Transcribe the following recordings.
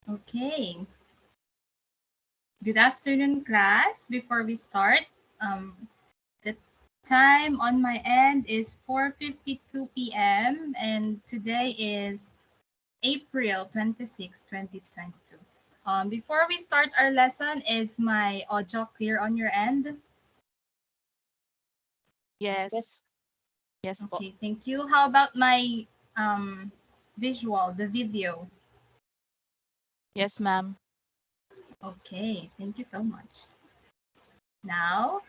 Okay. Good afternoon, class. Before we start, the time on my end is 4:52 p.m. and today is April 26, 2022. Before we start our lesson, is my audio clear on your end? Yes. Yes. Yes po. Okay, thank you. How about my visual, the video? Yes, ma'am. Okay, thank you so much. Now,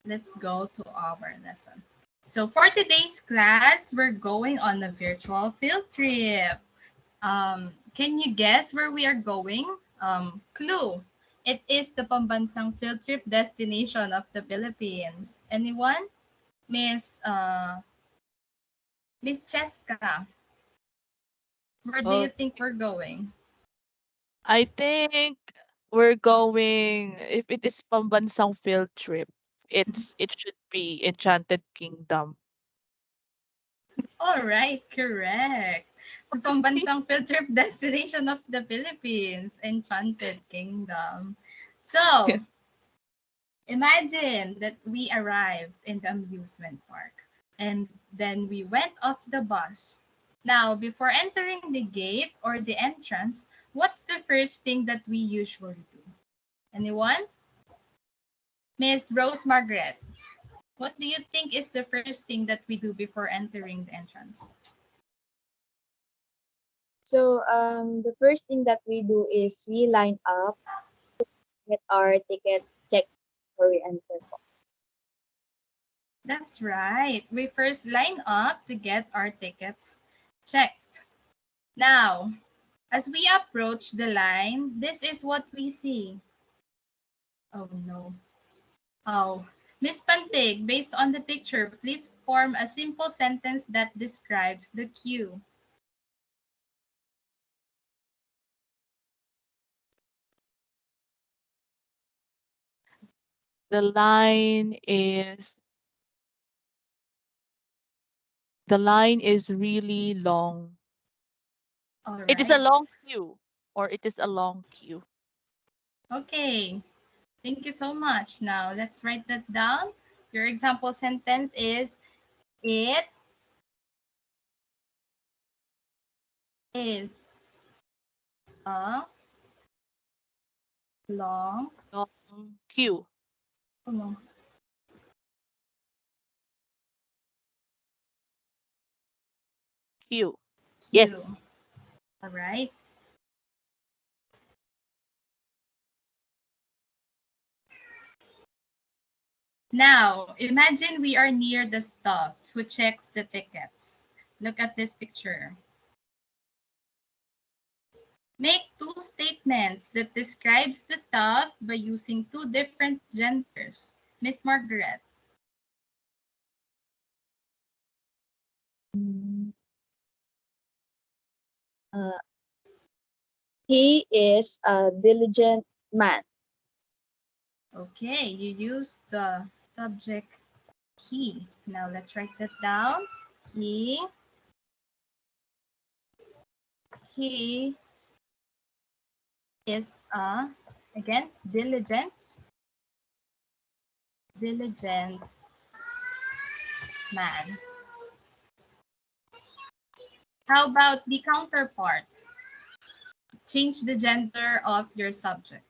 let's go to our lesson. So for today's class, we're going on a virtual field trip. Can you guess where we are going? Clue. It is the pambansang field trip destination of the Philippines. Anyone? Miss Cheska, where do you Oh, think we're going? I think we're going, if it is pambansang field trip, it should be Enchanted Kingdom. All right, correct. The pambansang field trip destination of the Philippines, Enchanted Kingdom. So, imagine that we arrived in the amusement park and then we went off the bus. Now, before entering the gate or the entrance, what's the first thing that we usually do? Anyone? Miss Rose Margaret, what do you think is the first thing that we do before entering the entrance? So the first thing that we do is we line up, get our tickets checked before we enter. That's right. We first line up to get our tickets checked. Now, as we approach the line, this is what we see. Oh no. Oh, Miss Pantig, based on the picture, please form a simple sentence that describes the queue. The line is the line is really long. All It is a right. long queue, or it is a long queue. Okay. Thank you so much. Now, let's write that down. Your example sentence is, it is a long, Long queue. oh no, Queue. Yes. queue. All right. Now, imagine we are near the staff who checks the tickets. Look at this picture. Make two statements that describes the staff by using two different genders. Miss Margaret. Mm, Uh, he is a diligent man. Okay, you use the subject he. Now let's write that down. He he is a, again, diligent man. How about the counterpart? Change the gender of your subject,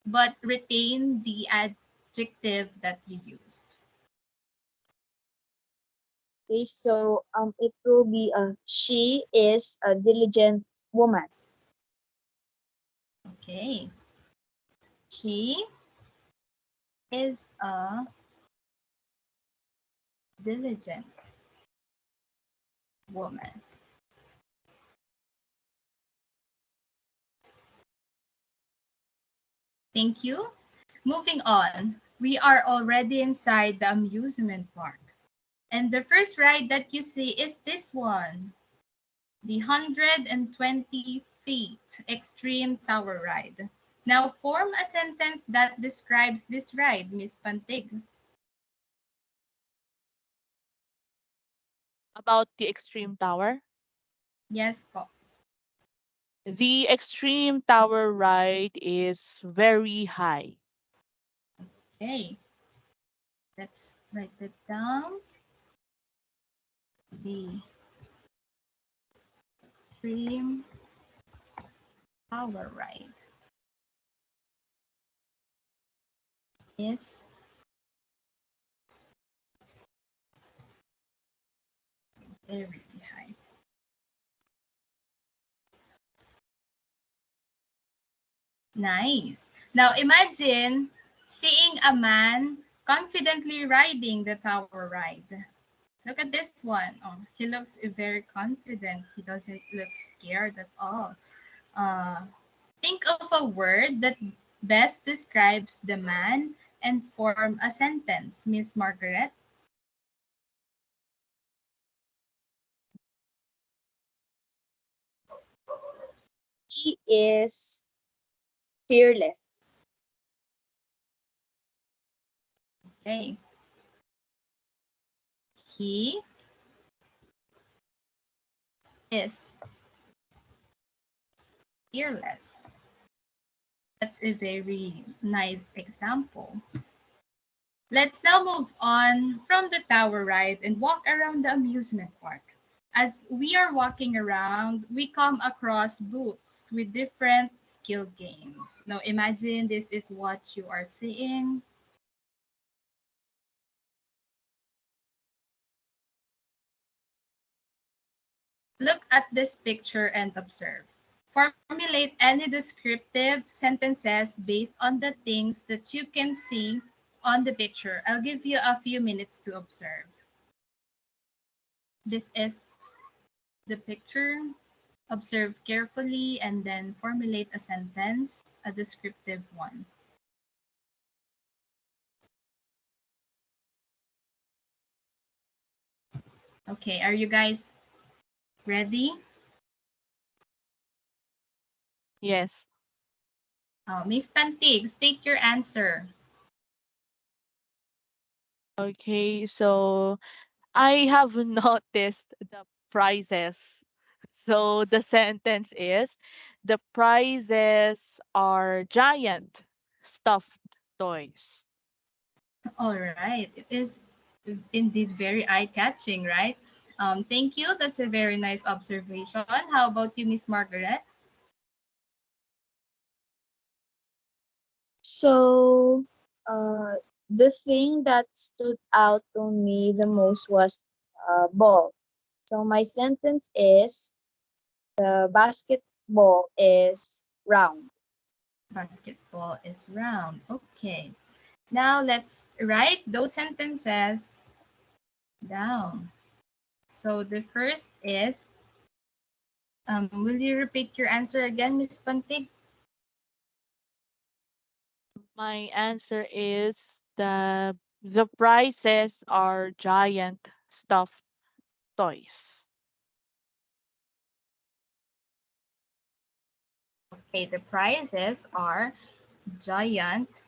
but retain the adjective that you used. Okay, so it will be she is a diligent woman. Okay. She is a diligent woman. Thank you. Moving on, we are already inside the amusement park. And the first ride that you see is this one, the 120 feet extreme tower ride. Now form a sentence that describes this ride, Miss Pantig. About the extreme tower. Yes po. The extreme tower ride is very high. Okay, let's write it down. The extreme tower ride is very high. Nice. Now imagine seeing a man confidently riding the tower ride. Look at this one. Oh, he looks very confident. He doesn't look scared at all. Uh, think of a word that best describes the man and form a sentence, Miss Margaret. He is fearless. Okay. He is fearless. That's a very nice example. Let's now move on from the tower ride and walk around the amusement park. As we are walking around, we come across booths with different skill games. Now imagine this is what you are seeing. Look at this picture and observe. Formulate any descriptive sentences based on the things that you can see on the picture. I'll give you a few minutes to observe. This is the picture. Observe carefully and then formulate a sentence, a descriptive one. Okay, are you guys ready? Yes. Miss Pantig, state your answer. Okay, so I have noticed the prices. So the sentence is the prizes are giant stuffed toys. All right, it is indeed very eye-catching, right? Thank you. That's a very nice observation. How about you, Miss Margaret? So, the thing that stood out to me the most was ball. So my sentence is the basketball is round. Basketball is round. Okay. Now let's write those sentences down. So the first is, will you repeat your answer again, Miss Pantig? My answer is the prizes are giant stuffed toys. Okay, the prizes are giant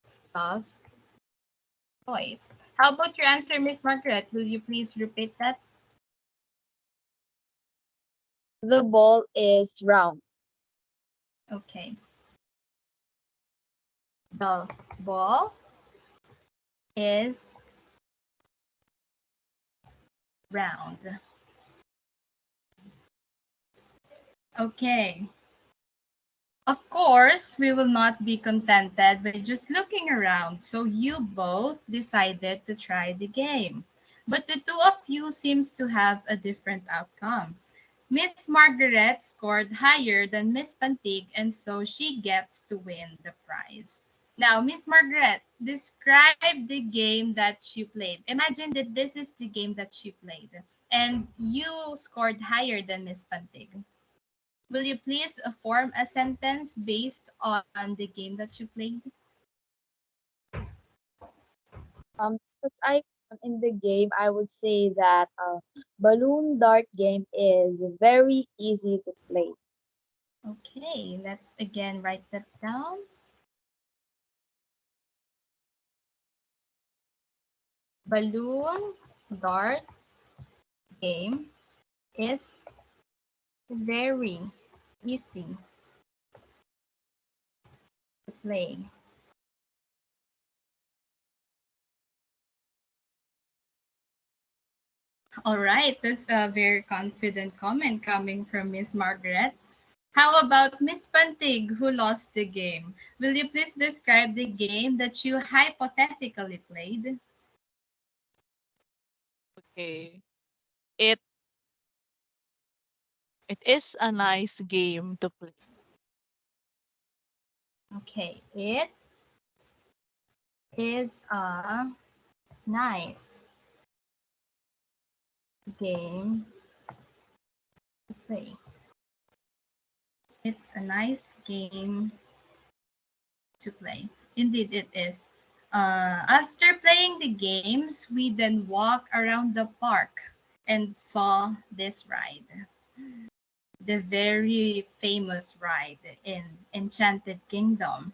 stuffed toys. How about your answer, Miss Margaret? Will you please repeat that? The ball is round. Okay. The ball is round. Okay. Of course, we will not be contented by just looking around, so you both decided to try the game. But the two of you seems to have a different outcome. Miss Margaret scored higher than Miss Pantig, and so she gets to win the prize. Now, Miss Margaret, describe the game that you played. Imagine that this is the game that you played, and you scored higher than Miss Pantig. Will you please form a sentence based on the game that you played? Because I in the game, I would say that balloon dart game is very easy to play. Okay, let's again write that down. Balloon dart game is very easy to play. All right, that's a very confident comment coming from Miss Margaret. How about Miss Pantig, who lost the game? Will you please describe the game that you hypothetically played? Okay. It it is a nice game to play. Okay, it is a nice game to play. It's a nice game to play. Indeed, it is. After playing the games, we then walk around the park and saw this ride. The very famous ride in Enchanted Kingdom.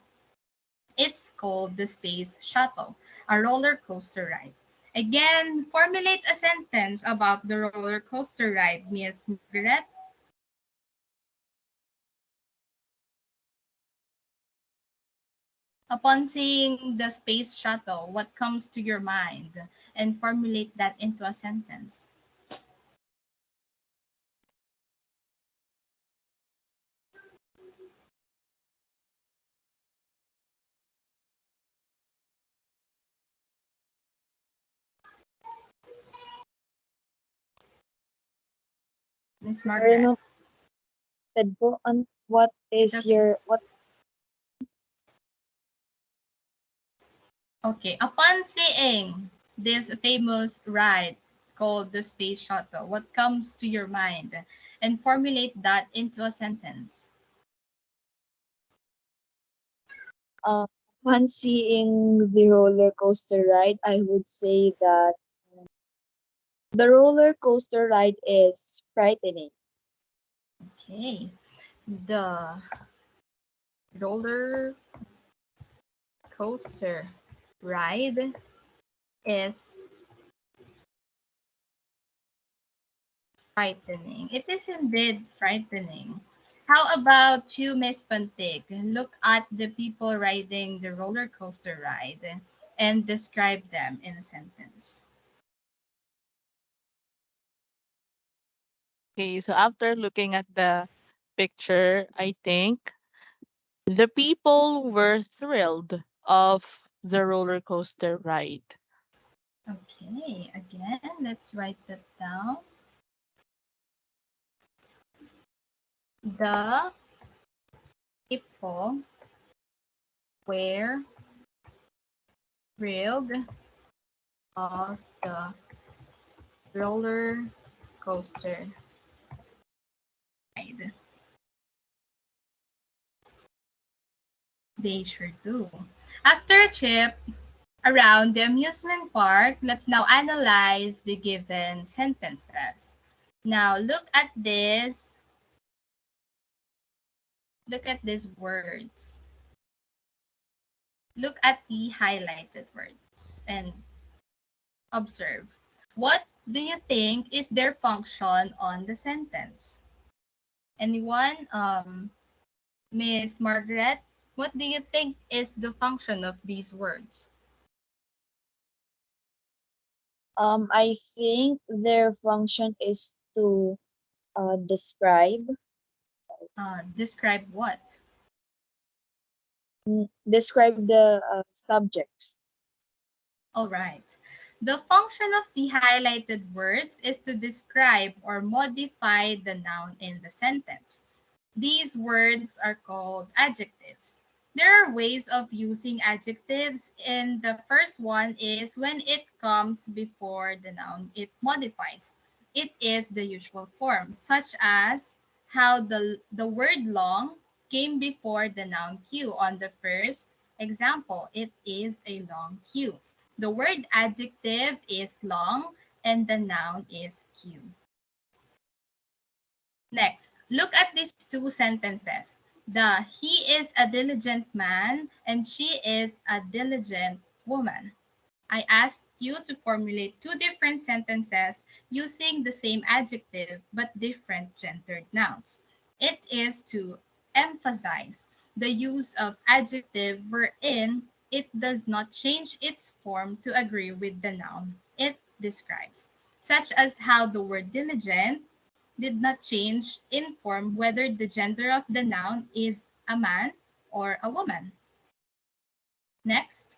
It's called the Space Shuttle, a roller coaster ride. Again, formulate a sentence about the roller coaster ride, Miss Margaret. Upon seeing the space shuttle, what comes to your mind? And formulate that into a sentence. Miss Sorry, Margaret. ma'am. Said po, what It's is okay. your, what, Okay. Upon seeing this famous ride called the space shuttle, what comes to your mind? And formulate that into a sentence. uh, upon seeing the roller coaster ride, I would say that the roller coaster ride is frightening. Okay. The roller coaster ride is frightening. It is indeed frightening. How about you, Miss Pantig? Look at the people riding the roller coaster ride and describe them in a sentence. Okay, so after looking at the picture, I think the people were thrilled of the roller coaster ride. Okay, again, let's write that down. The people were thrilled of the roller coaster ride. They sure do. After a trip around the amusement park, let's now analyze the given sentences. Now look at this. Look at these words. Look at the highlighted words and observe. What do you think is their function on the sentence? Anyone? Miss Margaret, what do you think is the function of these words? I think their function is to describe Describe what? describe the subjects. All right. The function of the highlighted words is to describe or modify the noun in the sentence. These words are called adjectives. There are ways of using adjectives, and the first one is when it comes before the noun it modifies. It is the usual form, such as how the word long came before the noun queue on the first example. It is a long queue. The word adjective is long and the noun is queue. Next, look at these two sentences. He is a diligent man and she is a diligent woman. I asked you to formulate two different sentences using the same adjective but different gendered nouns. It is to emphasize the use of adjective wherein it does not change its form to agree with the noun it describes, such as how the word diligent did not change in form whether the gender of the noun is a man or a woman. Next,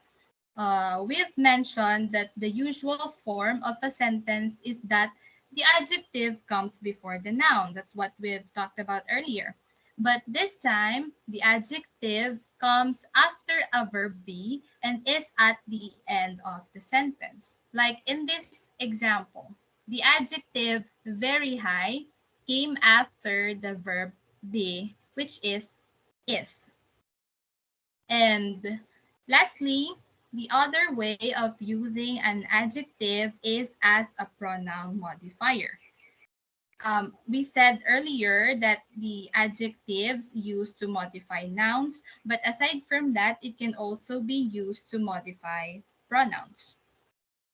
we have mentioned that the usual form of a sentence is that the adjective comes before the noun. That's what we've talked about earlier. But this time, the adjective comes after a verb be and is at the end of the sentence. Like in this example, the adjective very high came after the verb be, which is. And lastly, the other way of using an adjective is as a pronoun modifier. We said earlier that the adjectives used to modify nouns, but aside from that, it can also be used to modify pronouns.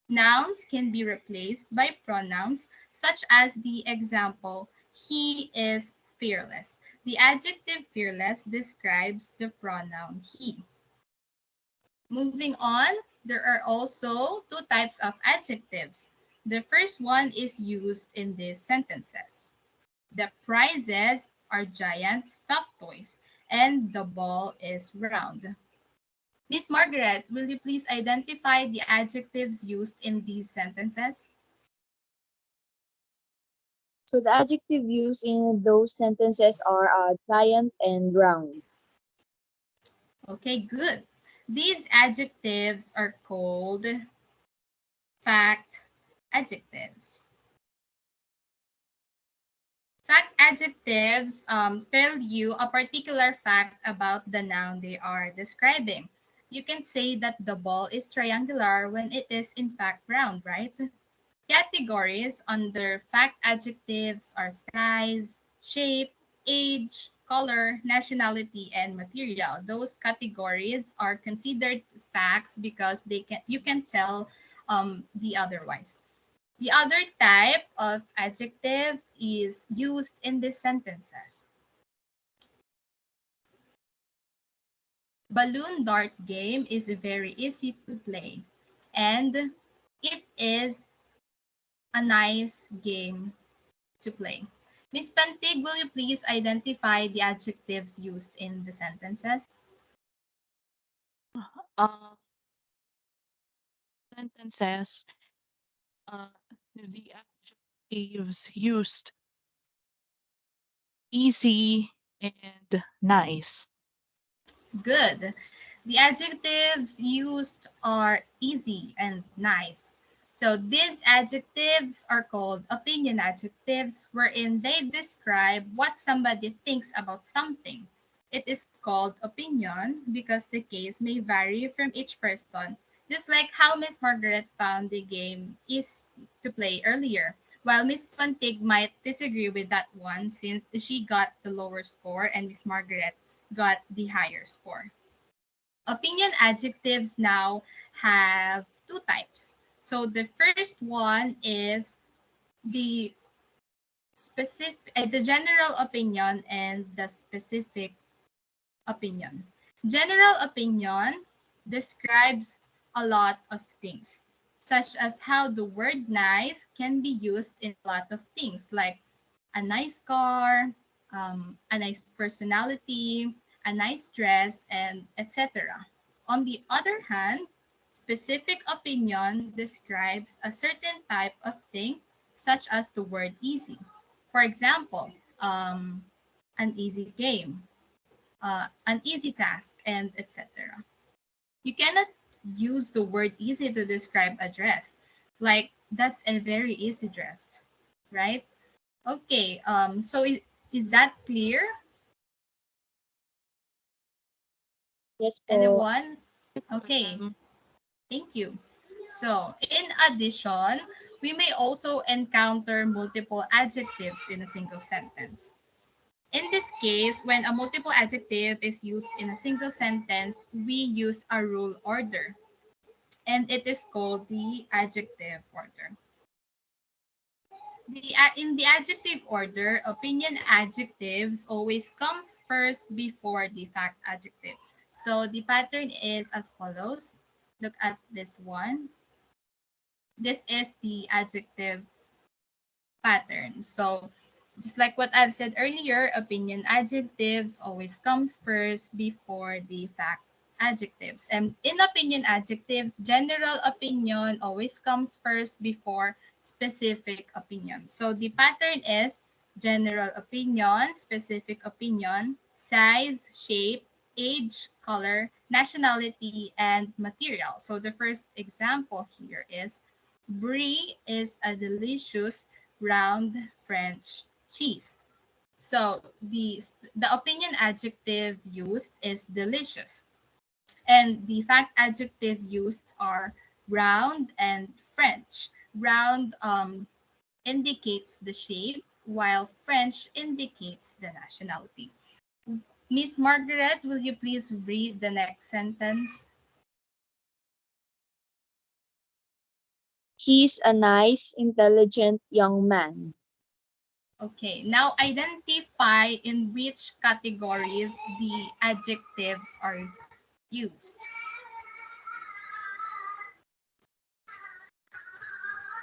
Nouns can be replaced by pronouns, such as the example, he is fearless. The adjective fearless describes the pronoun he. Moving on, there are also two types of adjectives. The first one is used in these sentences. The prizes are giant stuffed toys, and the ball is round. Miss Margaret, will you please identify the adjectives used in these sentences? So the adjective used in those sentences are giant and round. Okay, good. These adjectives are called fact adjectives. Fact adjectives tell you a particular fact about the noun they are describing. You can say that the ball is triangular when it is in fact round, right? Categories under fact adjectives are size, shape, age, color, nationality, and material. Those categories are considered facts because you can tell the otherwise. The other type of adjective is used in these sentences. Balloon dart game is very easy to play, and it is a nice game to play. Miss Pentig, will you please identify the adjectives used in the sentences? Uh, sentences, uh, the adjectives used easy and nice. Good. The adjectives used are easy and nice. So these adjectives are called opinion adjectives, wherein they describe what somebody thinks about something. It is called opinion because the case may vary from each person, just like how Miss Margaret found the game easy to play earlier. While Miss Pontig might disagree with that one since she got the lower score and Miss Margaret got the higher score. Opinion adjectives now have two types. So the first one is the the general opinion and the specific opinion. General opinion describes a lot of things, such as how the word nice can be used in a lot of things, like a nice car, a nice personality, a nice dress, and etc. On the other hand, specific opinion describes a certain type of thing, such as the word easy. For example, an easy game, an easy task, and etc. You cannot use the word easy to describe a dress. Like, that's a very easy dress, right? Okay, so is that clear? Yes po. Anyone? Okay, Um, thank you. So, in addition, we may also encounter multiple adjectives in a single sentence. In this case, when a multiple adjective is used in a single sentence, we use a rule order, and it is called the adjective order. In the adjective order, opinion adjectives always comes first before the fact adjective. So the pattern is as follows. Look at this one. This is the adjective pattern. So just like what I've said earlier, opinion adjectives always comes first before the fact adjectives. And in opinion adjectives, general opinion always comes first before specific opinion. So the pattern is general opinion, specific opinion, size, shape, age, color, nationality, and material. So the first example here is Brie is a delicious round French cheese. So the opinion adjective used is delicious, and the fact adjective used are round and French. Round indicates the shape, while French indicates the nationality. Miss Margaret, will you please read the next sentence? He's a nice, intelligent young man. Okay, now identify in which categories the adjectives are used.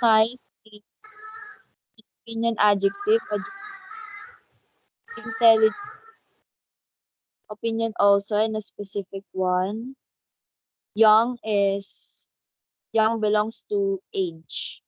Nice is opinion adjective, intelligent opinion also, and a specific one. Young belongs to age.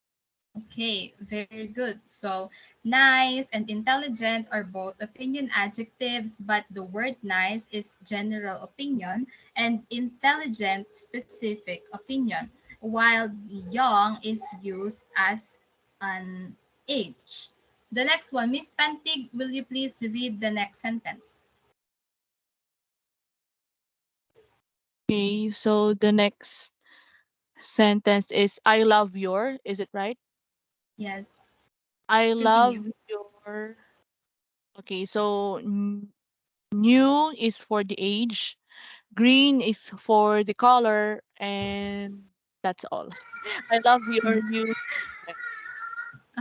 Okay, very good. So, nice and intelligent are both opinion adjectives, but the word nice is general opinion and intelligent specific opinion, while young is used as an age. The next one, Miss Pantig, will you please read the next sentence? Okay, so the next sentence is I love your, is it right? Yes, I love continue. your. Okay, so new is for the age, green is for the color, and that's all. I love your new dress.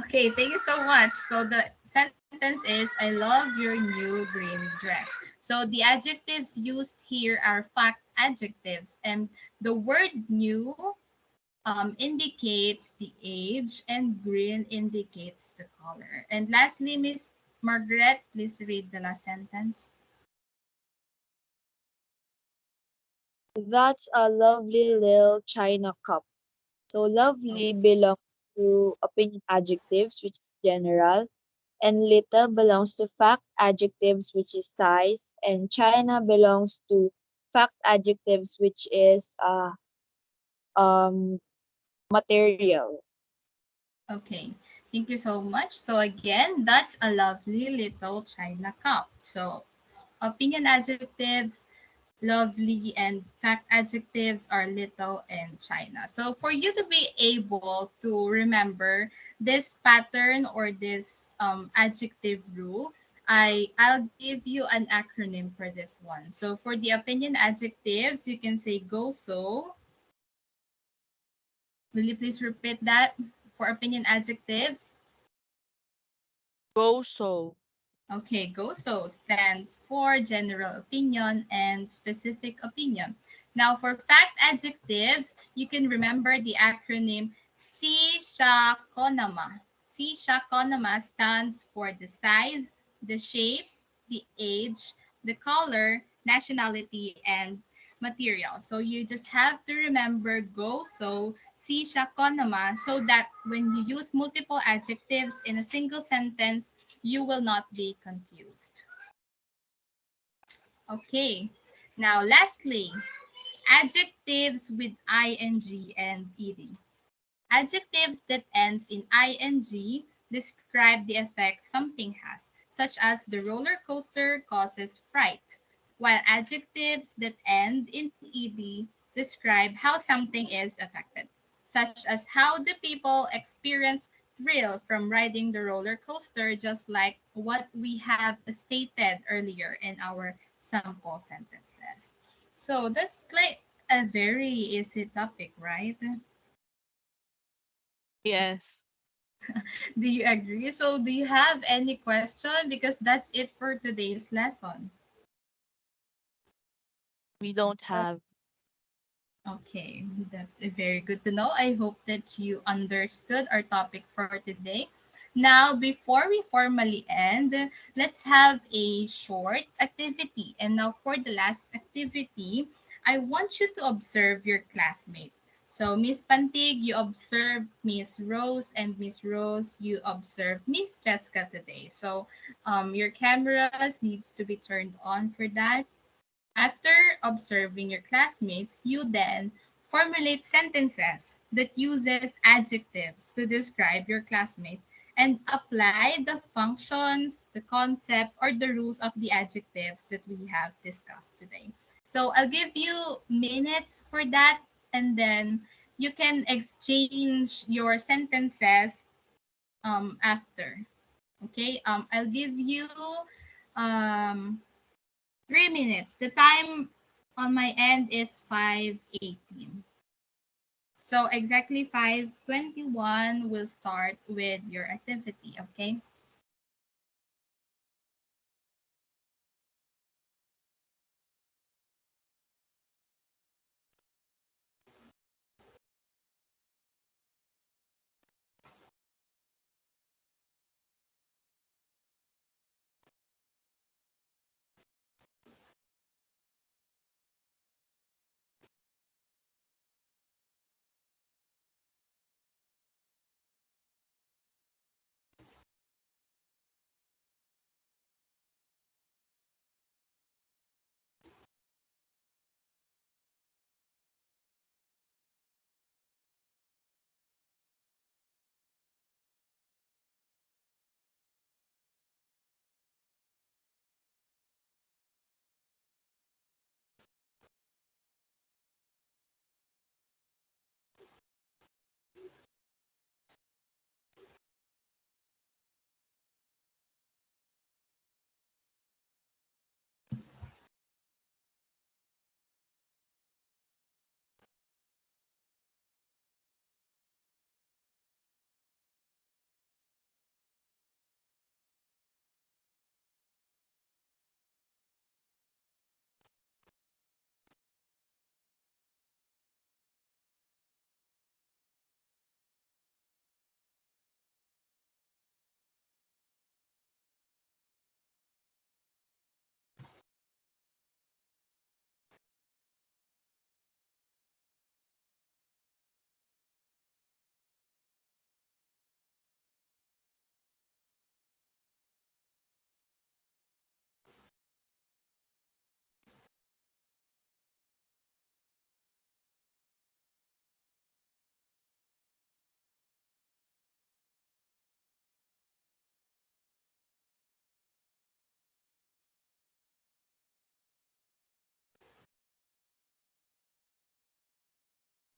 Okay, thank you so much. So the sentence is I love your new green dress. So the adjectives used here are fact adjectives, and the word new indicates the age and green indicates the color. And lastly, Miss Margaret, please read the last sentence. That's a lovely little china cup. So lovely belongs to opinion adjectives, which is general, and little belongs to fact adjectives, which is size, and china belongs to fact adjectives, which is um material. Okay, thank you so much. So again, that's a lovely little china cup. So opinion adjectives, lovely, and fact adjectives are little and china. So for you to be able to remember this pattern or this adjective rule, I'll give you an acronym for this one. So for the opinion adjectives, you can say go so. Will you please repeat that for opinion adjectives? Go so. Okay, GOSO stands for general opinion and specific opinion. Now, for fact adjectives, you can remember the acronym CSHA-CONAMA. CSHA-CONAMA stands for the size, the shape, the age, the color, nationality, and material. So you just have to remember GOSO, CSHA-CONAMA, so that when you use multiple adjectives in a single sentence, you will not be confused. Okay. Now, lastly, adjectives with ing and ed. Adjectives that ends in ing describe the effect something has, such as the roller coaster causes fright, while adjectives that end in ed describe how something is affected, such as how the people experience thrill from riding the roller coaster, just like what we have stated earlier in our sample sentences. So that's like a very easy topic, right? Yes. Do you agree? So, do you have any question? Because that's it for today's lesson. We don't Uh, have. Okay, that's very good to know. I hope that you understood our topic for today. Now, before we formally end, let's have a short activity. And now, for the last activity, I want you to observe your classmate. So, Miss Pantig, you observe Miss Rose, and Miss Rose, you observe Miss Jessica today. So, your cameras needs to be turned on for that. After observing your classmates, you then formulate sentences that uses adjectives to describe your classmate and apply the functions, the concepts, or the rules of the adjectives that we have discussed today. So I'll give you minutes for that, and then you can exchange your sentences after. Okay, I'll give you um, 3 minutes. The time on my end is 5:18. So exactly 5:21 will start with your activity, okay?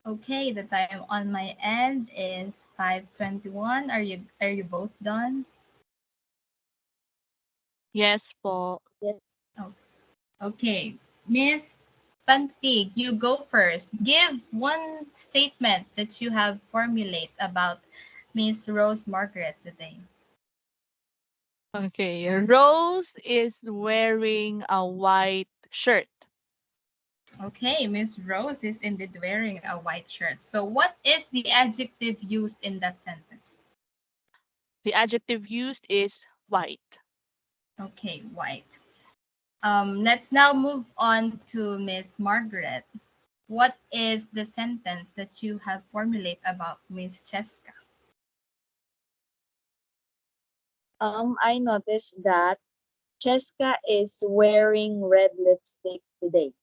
Okay, the time on my end is 5:21. Are you both done? Yes po. yes. Oh, okay. Miss Pantig, you go first. Give one statement that you have formulate about Miss Rose Margaret today. Okay. Rose is wearing a white shirt. Okay, Miss Rose is indeed wearing a white shirt. So, what is the adjective used in that sentence? The adjective used is white. Okay, white. Let's now move on to Miss Margaret. What is the sentence that you have formulate about Miss Cheska? I noticed that Cheska is wearing red lipstick today.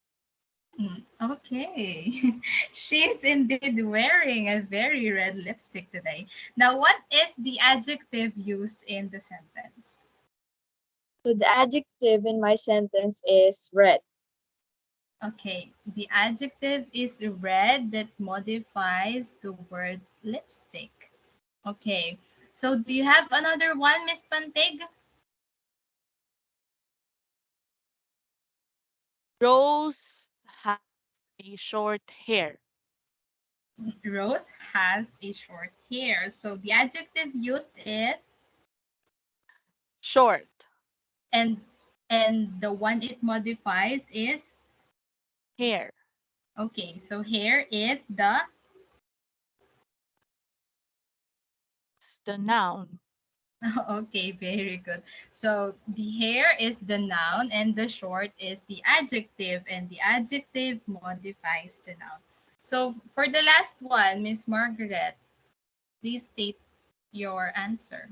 Okay, she's indeed wearing a very red lipstick today. Now, what is the adjective used in the sentence? So the adjective in my sentence is red. Okay, the adjective is red that modifies the word lipstick. Okay, so do you have another one, Miss Pantig? Rose has a short hair. Rose has a short hair. So the adjective used is Short. and and the one it modifies is Hair. okay. So hair is the It's the noun. okay, very good. So the hair is the noun and the short is the adjective and the adjective modifies the noun. So for the last one, Miss Margaret, please state your answer.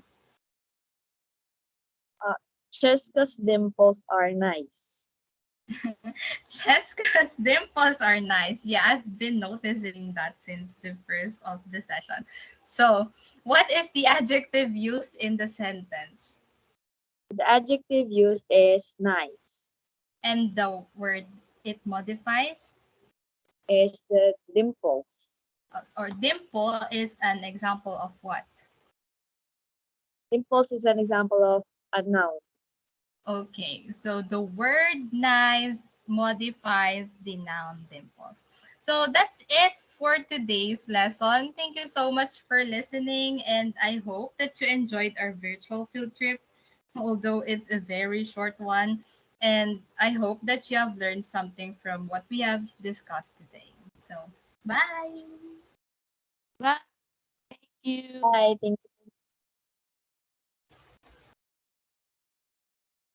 Uh, Cheska's dimples are nice. Jessica's dimples are nice. Yeah, I've been noticing that since the first of the session. So, what is the adjective used in the sentence? The adjective used is nice. And the word it modifies? Is the dimples. Or dimple is an example of what? Dimples is an example of a noun. Okay, so the word nice modifies the noun dimples. So that's it for today's lesson. Thank you so much for listening, and I hope that you enjoyed our virtual field trip, although it's a very short one. And I hope that you have learned something from what we have discussed today. So, bye. Bye. Thank you. Bye. Thank